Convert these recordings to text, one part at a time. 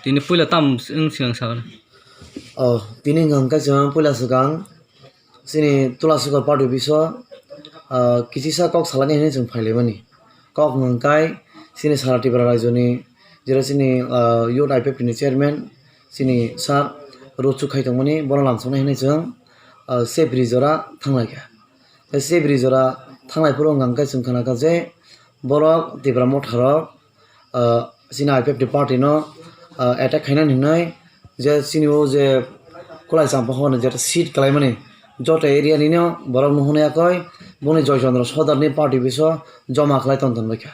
Tini pula tam siang sakan. Tini ngangkai jangan pula segang sini tulas sukar party bisa kisi sa kok salahnya ini jeng file mani kok ngangkai sini sarati beralai ni jera sini youth IPF ni chairman sini sar rochu khai tong mani bono lamsong ini jeng se brizora thanglai ka se brizora thanglai puro ngangkai jeng kana ka je borok tibra motharo sini IPF party no attack khaina ninai je sini o je kulai sampa hone je seat kalai mani jota area ni no borok nuhune akoi boni Joychandra Sodar ni party biso joma khlai tonton baikha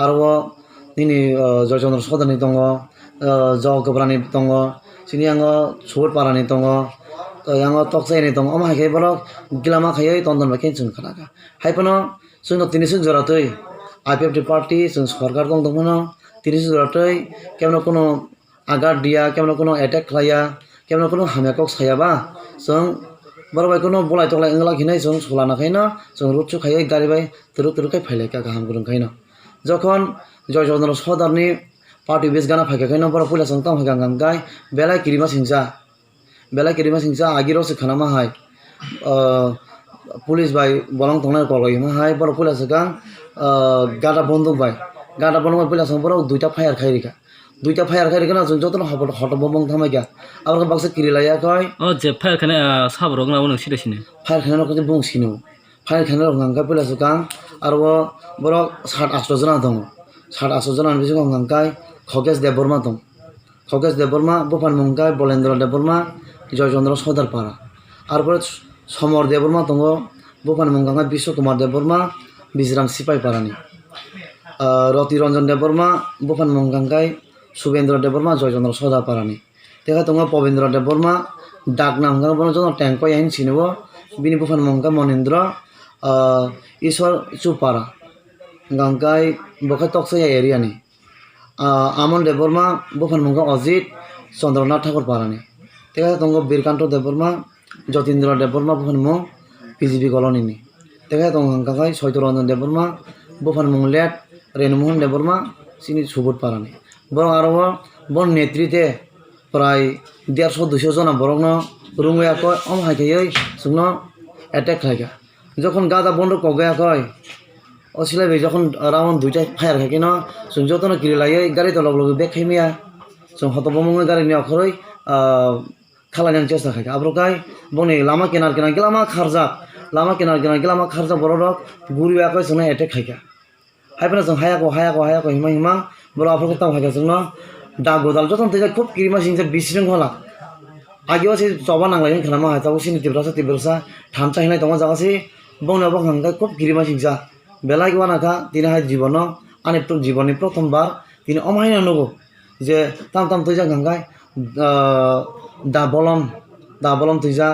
aro nini Joychandra Sodar ni tongo Jaw Gobrani tongo sini ango Chur Parani tongo yango Toksai ni tongo ama ke borok gilama khayai tonton baikha chung khanaka haipano sungno tinisuk joratoi IPF party sung sarkar tong tongmono tinisuk joratoi kemno kono agar dia kemno kono attack khlaya kemno kono hamyakok sayaba sung borok bai kono bolai toklai engla khinai sung solana khaina sung rutchu khayai gari bai turuk kai phailai ka gaham gurung khaina jokhon Joychandra Sodar ni party base gana phaika khaina borok pula sung tam hagang gangai belai kirima singsa agiro se khana ma hai police bai bolong tongnai koloi ma hai borok pula segang gada bonduk bai pula sung borok duita fire khairika duita fire khairika na jung jotono hot bomong thamaiga abor baksa kirilaya koi Je fire khana sabrok na unang sida sini. fire khana ko bung sinu fire khana ngangkai pula segang aro borok 7-8 jana dong 7-8 jana bisu ngangkai Khogesh Deborma dong Khogesh Deborma Bufan Mungkai Bolendra Deborma Joychandra Sodar para arpore Somor Deborma tongo Bufan Mungkai Biswa Kumar Deborma Bijram Sipai parani Roti Ranjan Deborma Bufan Mungkai Subendra Deborma Joychandra Sodar parani teka tongo Povendra Deborma Dakna Mungkai bono jono tangko yahin sinubo bini Bufan Mungkai Monindra Iswar Chupara ngangkai bokai Toksai area ni Amon Deborma Bufan Mungkai Ajit Chandranath Thakur parani teka tongo Birkanto Deborma Jotindra Deborma Bufan Mung PGP colony ni teka tongo ngangkai Soitoranjan Deborma Bufan Mung Let Renumohon Deborma sini Subut parani borok aro bon netrite prai 150-200 jana borok no rungya ko haikei sungno attack khaika যখন গাদা বন্ধ কগয়া কয় অসিলাই বে যখন round দুইটা fire খাকি না song যতন কিলাই গাড়ি তো লগ লগ বেক খাইমিয়া সং হত বমঙ্গ গাড়ি নি অখরই খালানি চেষ্টা খাইকা আব্রকাই বনি লামা কেনার গেলামা খারজা বড় রক গুরিয়া কয় সং অ্যাটাক খাইকা হাইপনা সং হায়াকো হিমা বড় আফরক তাম খাইকা সং দা গোদাল যতন তেজা খুব কিরিমা সিংসা বিসিরং হলা আগেও সে জবা নাংলাই খালামা হাইতাও সিনি তিব্রসা ঠামচা হিনাই তমা জাগাসি বংনা বংহাঙ্গা খুব কিরিমা সিংসা বেলাই ওয়ানাকা তিনি হাই জীবন আনি জীবনে প্রথমবার তিনি অমাহিনা নগো যে তাম তৈজা গাঙ্গাই দা বলম তৈজা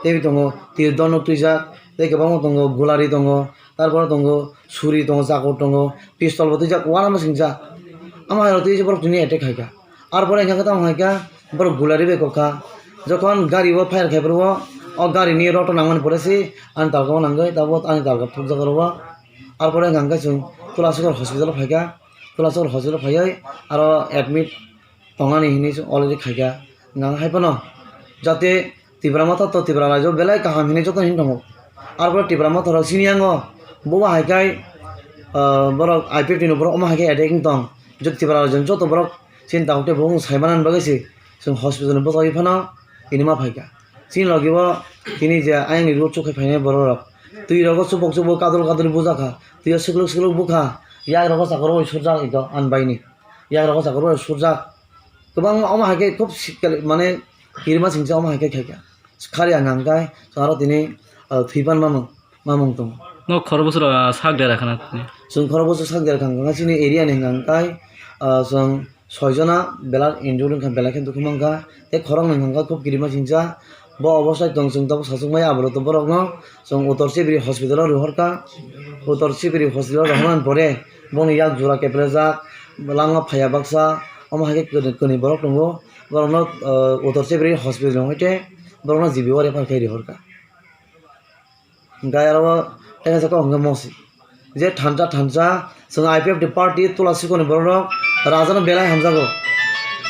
তেবি দङ তীর দনক তৈজা তেকেবাং দङ গুলারি দङ তারপরে দङ ছুরি দङ চাকর দङ পিস্তল তৈজা ওয়ানামা সিংসা আমার তৈজা বড় তিনি এটেক খাইকা আর পরে এখানে তাম হাইকা বড় গুলারি বেকখা যখন গাড়ি ফায়ার খাইবো গাড়ি নিয়ে রটো নামান পড়েছি আমি তালকাও নাঙ্গাই তারপর আমি তালকা ফুজা করবো আর পরে গাঙ্গাই जों तुलासगर हस्पिटाल फायगा तुलासगर हस्पिटाल फायै आरो एडमिट तंगानि हिनि अलरेडी खायगा गांगा हायपनो जाते तिब्रामा तो तिब्रा रायजो बेलाय काहाम हिनि जतन हिन दङ आरो परे तिब्रामा थर सिनियांगो बोवा हायगाय बरक IPF नि बर अमा हायगाय अटैकिंग दं जो तिब्रा रायजो जत बरक सिन दाउटे बङ सायमानान बगैसि जों हस्पिटाल बजाय फाना इनिमा फायगा सिन लगिबो तिनि जे आयनि रोड चोखै फायनाय बरक তুই রগ চুপক কাদল বোঝাখা তুই সুকলুক বুখা ইয়াক রগ চাকর সুরজাক ইক আনবাইনি ইয়াক রগ চাকর সুরজাক গোबां अमा हायके খুব মানে কিরমা সিংসা अमा हायके খাইকা খারি আঙ্গাই সারা দিনে থিপান মামং দङ No খরবছর সাক দে রাখানা जों खरबसर सागदेर खांगा सिनि एरिया नि गांगाय जों 6 जना बेला इन्जुरिं खा बेला खेन दुखुमांगा ते खरं नंगा खूब किरिमा सिंजा bo অবস্থায় দং जों দাবো সাসুমাই আবরত বরক ন जों উত্তর শিবির হসপিটাল রহরকা উত্তর শিবির হসপিটাল রহমান পরে বনি ইয়াক জোড়া কেপ্রেজা লাঙ্গা ফায়া বাক্সা অমা হাকে কনি বরক দङ বরক ন উত্তর শিবির হসপিটাল হইতে বরক ন জিবি ওরে ফারখাই রহরকা গায় আরো টেকা জাকা হঙ্গা মসি যে ঠান্ডা जों IPF पार्टी तुलासी को बरक राजानो बेलाय हामजागो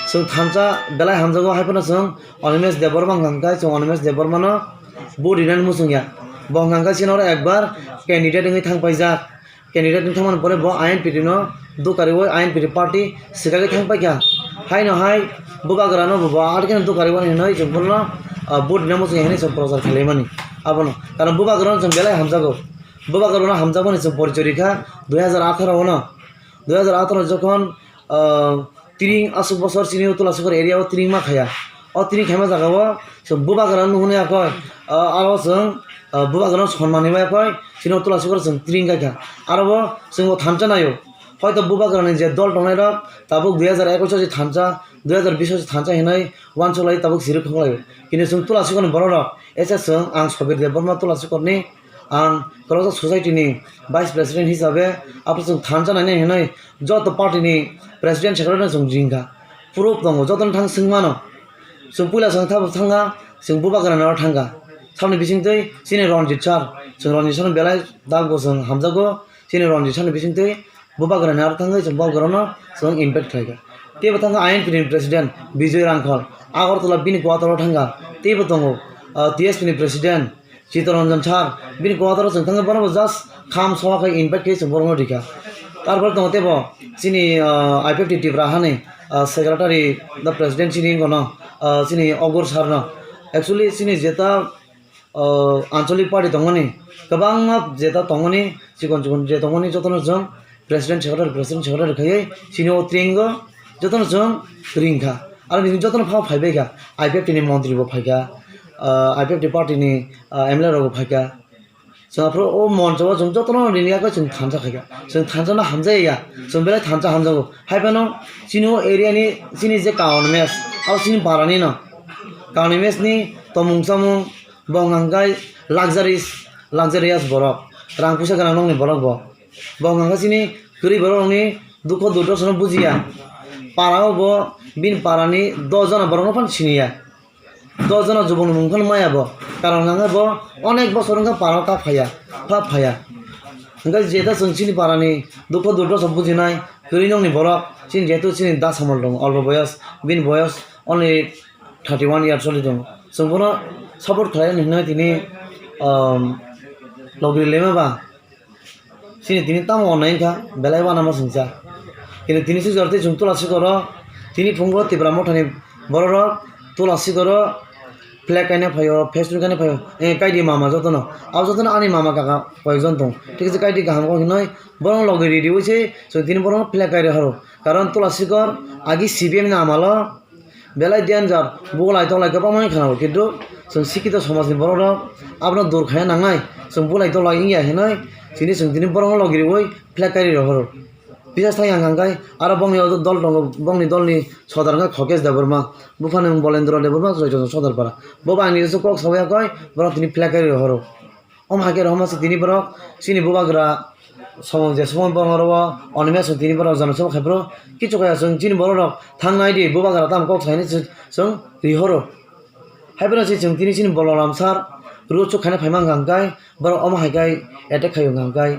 जों थानसा बेलाय हामजागो हायफोरनो जों अनिमेश देबबर्मा हांखाय जों अनिमेश देबबर्मानो बडिनान मुसुंया बं हांखाय सिनाव एकबार कैंडिडेट हंगै थांपायजाक कैंडिडेट थांमान परे ब आईएनपीटी नो दुकारि वो आईएनपीटी पार्टी सिगागे थांपायका हायनो हाय बुबाग्रानो बुबा आटकेन दुकारि वो हिनै जों बोलनो बडिना मुसुं हिनै जों प्रचार खालामनि आबनो कारण बुबाग्रानो जों बेलाय हामजागो बुबाग्रानो हामजागोनि जों परिचय रेखा 2018 नो 2018 যখন তিরিং আসুক বছর চিনি তুলাসুকর এরিয়াও তিরিং मा खाया अ तिरिं खायमा जागाव जों बुबाग्रानो नुहुने आखय आरो जों बुबाग्रानो सन्माननि आखय चिनि तुलासुकर जों तिरिं गायखा आरो जों थानचा नायो হয়তো বুবাগ্রানি যে দল টংনাই রক তাবুক 2021 যে থানচা 2020 যে থানচা হিনাই ওয়ান চলাই তাবুক জিরো খলাই কিন্তু जों तुलासुकरनि बर' रक एसे जों आं सबीर देबबर्मा तुलासुकरनि आं क'क्राझार ससाइटिनि भाइस प्रेसिडेन्ट हिसाबै आपन जों थानचा नायनाय हिनाय जत पार्टिनि प्रेसिडेन्ट सेक्रेटारि जों जिंगा प्रुफ दङ जतन थां सोंमानो जों पुला जों थाब थांगा जों बुबाग्रानाव थांगा सामने बिसिंतै सिनि रनजित सार जों रनजित सार बेलाय दागो जों हामजागो सिनि रनजित सारनि बिसिंतै बुबाग्रानाव थाङै जों बावग्रानो जों इनभाइट खालायगा तेबो थांगा आईएनपीनि प्रेसिडेन्ट विजय रांखल आगरतला बिनि गवाताराव थांगा तेबो दङ टीएसपीनि प्रेसिडेन्ट चित्तरंजन सार बिनि गवाताराव जों थाङो बराबर जास्ट खाम सवाखै इनभाइट खालाय जों बरनो दिखा तारपर दङ तेबो सिनि आईपीएफटी टिब्राहानि सेक्रेटारि द प्रेसिडेन्ट सिनि गनो सिनि अगर सारनो एक्चुअली सिनि जेता आंचलिक पार्टी दङनि गोबां जेता दङनि सिगन सिगन जे दङनि जतन जों प्रेसिडेन्ट सेक्रेटारि खायै सिनि अत्रिंगो जतन जों रिंखा आरो बिनि जतन फाव फायबायगा आईपीएफटीनि मन्त्रिबो फायगा आईपीएफटी पार्टीनि एमएलए रबो फायगा जोंफ्रो ओ मन्चआव जों जतन रिंगाखौ जों थानचा खायगा जों थानचाना हामजाया जों बेलाय थानचा हामजागो हायबानो सिनि एरियानि सिनि जे काउन्टमेस आरो सिनि बारानि न काउन्टमेसनि तमुं सामुं बंगांगाय लाक्जारियास बरक रां फैसा गोनां नंनि बरक बंगांगा सिनि गोरिब बरकनि दुख दुर्दशा बुजिया पाराव ब बिन पारानि 10 जना बरकनो फान सिनिया 10 जना जुबन मुंखन मायाबो कारण हांगा ब अनेक बছर हांगा पाराव का फाया हांगा जेता जों सिनि पारानि दुख दुर्दशा बुजिनाय गोरिब नंनि बरक सिनि जेतु सिनि दासामल दं अल्प बयस बिन बयस only 31 years old dong जों बनो सापर्ट खालायनो हिनै दिनै लगि लेमाबा सिनि दिनै ताम अननायखा बेलाय वाना मा सिंसा কিন্তু তিনি জরতে जों तुलासुकर তিনি फुंगो तिब्रा मथानि बर' रक तुलासुकर फ्लेग गायना फायो फेसबुक गायना फायो कायदि मामा जतन आव जतन आनि मामा काका कयजन दं ठीक আছে कायदि गाहाम को हिनै बरं लगि रेडि होइसे जों दिन बरं फ्लेग गायरे हरो कारण तुलासुकर आगि सीबीएम नामाल बेलाय डेन्जार बुलाय तलाय गोबां मानि खानांगौ किन्तु जों शिक्षित समाजनि बर' रक आपनो दूर खाया नांनाय जों बुलाय तलाय इंया हिनै सिनि जों दिन बरं लगि रेवै फ्लेग गायरे हरो बिसास थाय आंगाय आरो बंनि दल दङ बंनि दलनि सदारगा खकेश देबबर्मा बुफानि बलेन्द्र देबबर्मा जयजन सदारपारा बबा आंनि जसो कक सबायाखय बर तिनि फ्लेकारि हरो अम हाके रहमासे तिनि बर सिनि बुबाग्रा समं जे समं बंगरव अनिमेस तिनि बर जन सब खायब्रो किछु खाया जों तिनि बर थांनाय दि बुबाग्रा ताम कक साइनि जों रिहरो हायब्रो जों तिनि सिनि बलराम सार रुचु खाना फायमा गांगाय बर अम हायगाय एटेक खायो गांगाय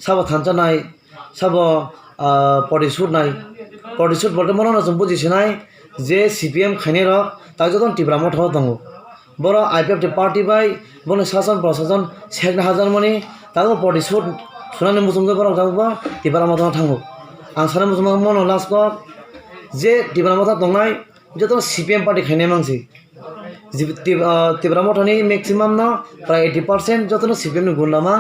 साबो थानचानाय साबो पटिसुट बलते मनो जों बुजिसनाय जे सीपीएम खायने रक ता जतन टिब्रा मठ दङ बर आईपीएफटी पार्टी बाय बनो शासन प्रशासन सेगना हाजार मनि तागो पटिसुट सुनानि मुसुमगे बर जाबो टिब्रा मठ थांगो आं सारा मुसुम मनो लास्ट जे टिब्रा मठ दंनाय जतन सीपीएम पार्टी खायने मांसि टिब्रा मठनि मैक्सिमाम न प्राय 80% जतन सीपीएम नि गुन्दामा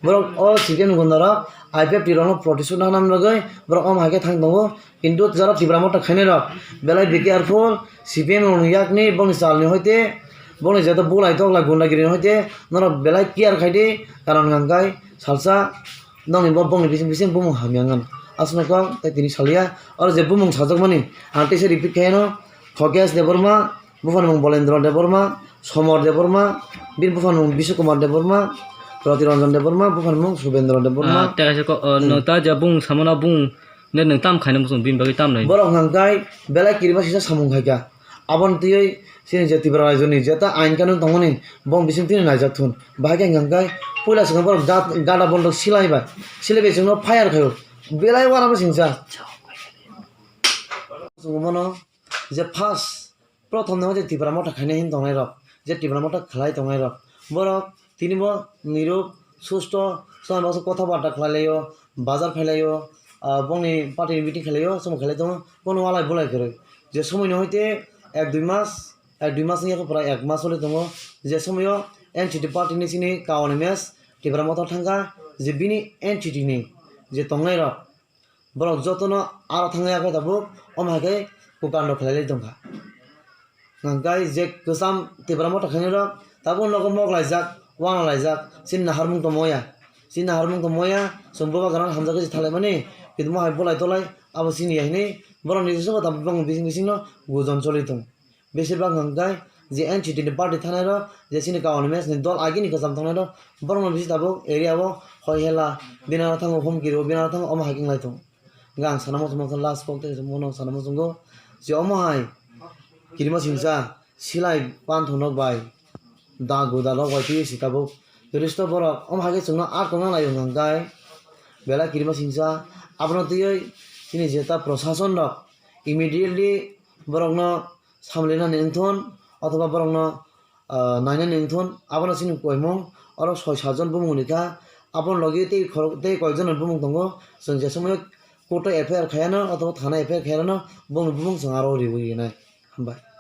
बर अ सीपीएम नि गुन्दारा आईपीएफटी रनो प्रतिशोध नाम लगै बर अम हाके थां दङ किन्तु जरा टिब्रा मठ खायने रक बेलाय बि केयारफुल सीपीएम नि याकनि बंनि सालनि होइते बंनि जेता बुलाय तगला गुन्दागिरि होइते नर बेलाय केयार खायदे कारण गांगाय सालसा नंनि बंनि बिसिं बुमुं हामियाङन आसनक ताइ तिनि सालिया आरो जे बुमुं साजकमानि आंटेसे रिपिट खायनो खकेश देबबर्मा बुफानि मुं बलेन्द्र देबबर्मा समर देबबर्मा बिन बुफानि मुं बिश्वकुमार देबबर्मा प्रतिरंजन देबबर्मा बुफानि मुं शुभेन्द्र देबबर्मा तेकासे नोंता जा बुं सामना बुं ने नों ताम खायनो मुसुं बिन बागै ताम नाय बर गांगाय बेलाय किरिबा सिसा सामुं खायगा आबन तियै सिनि जे तिब्रा रायजोनि जेता आइन कानुन दङनि बं बिसिं तिनि नायजाथुन बाहाय गांगाय पयला सिगां बर गादा बन्द सिलायबाय जोंनो फायार खायो बेलाय वाराबो सिंसा जों मनो যে ফার্স্ট প্রথম যে ত্রিপুরা মতো খাইনে হিন দंनाय রক যে ত্রিপুরা মতো খেলাই দंनाय রক বরক তিনি নিরূপ সুস্থ সমাজ কথাবার্তা খেলাইও বাজার ফেলাইও বংনি পার্টি মিটিং খেলাইও সম খেলাই দङ কোনো আলাই বলাই করে যে সময় হইতে 1-2 মাস নিয়ে প্রায় 1 মাস হলে দङ যে সময় এনসিটি পার্টিনি সিনি কাওয়ানি মেস ত্রিপুরা মতো থাঙ্গা যে বিনি এনসিটিনি যে दंनाय রক বরক যতন আরো থাঙ্গায়াखै দাবো অমহাকে কুকান্ড খেলাই দंखा nangkai je kusam ত্রিপুরা মতো খাইনে রক তাবো লগন মক লাইজাক ওয়াং লাইজাক সিন নাহারমুং তো ময়া সম্ভবা গান হামজাকে থালাই মানে কিন্তু মহাই বলাই তলাই আবো সিনি আইনে বরং নিজস্ব কথা বং বিসিং ন গুজন চলি দं বেশিরভাগ nangkai যে এনসিটি ni পার্টি থানায় রক যে সিনি কাওয়ানি মেস ni দল আগিনি kusam থানায় রক বরং বিসি দাবো এরিয়াবো হয় হেলা বিনা থাঙ্গো হোম কিরো বিনা থাঙ্গো অমহাই কিংলাই দं gang sanamo সমখন লাস্ট পক্তে মনো sanamo সঙ্গো যে অমহাই kirima singsa silai panthonok bai da godalok bai ti sitabo risto borok omhage chungna ar kongna layo nangkai bela kirima singsa abno tiyoi sini jeta proshashan rok immediately borokno samlena nengthon অথবা borokno naina nengthon abno sini koimong oro 6-7 jon bumung nika abon logi tei koijon bumung tongo jong je somoy koto FIR khayano অথবা থানা FIR khayano bumung jong aro ribuyi nai হামবাই।